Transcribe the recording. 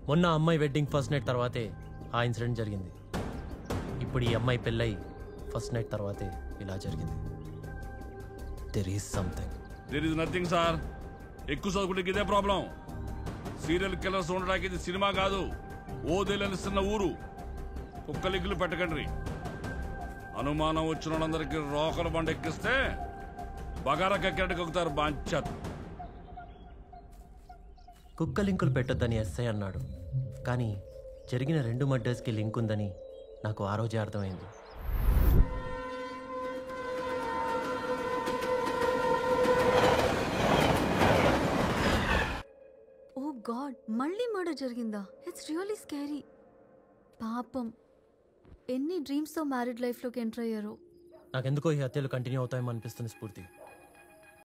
మొన్న అమ్మాయి wedding first night తర్వాతే ఆ ఇన్సిడెంట్ జరిగింది. ఇప్పుడు ఈ అమ్మాయి పెళ్ళై ఫస్ట్ నైట్ తర్వాతే ఇలా జరిగింది. There is something. There is nothing sir. ఎక్కువ చదువుకుంటే ఇదే ప్రాబ్లం. సీరియల్ కిల్లర్స్ ఉండడానికి ఇది సినిమా కాదు, ఓదేలనిస్తున్న ఊరు. కుక్కలిగ్గులు పెట్టకండి. అనుమానం వచ్చిన వాళ్ళందరికీ రోకల బండ ఎక్కిస్తే బగారా కక్కెరటి కక్కుతారు. బాంచత్ కుక్క లింకులు పెట్టొద్దని ఎస్ఐ అన్నాడు, కానీ జరిగిన 2 మర్డర్స్కి లింక్ ఉందని నాకు ఆ రోజే అర్థమైంది. ఓ గాడ్, మళ్ళీ మర్డర్ జరిగిందా? It's really scary. పాపం, ఎన్ని డ్రీమ్స్తో మ్యారీడ్ లైఫ్లోకి ఎంటర్ అయ్యారో. నాకెందుకో ఈ హత్యలు కంటిన్యూ అవుతాయేమో అనిపిస్తుంది స్ఫూర్తి.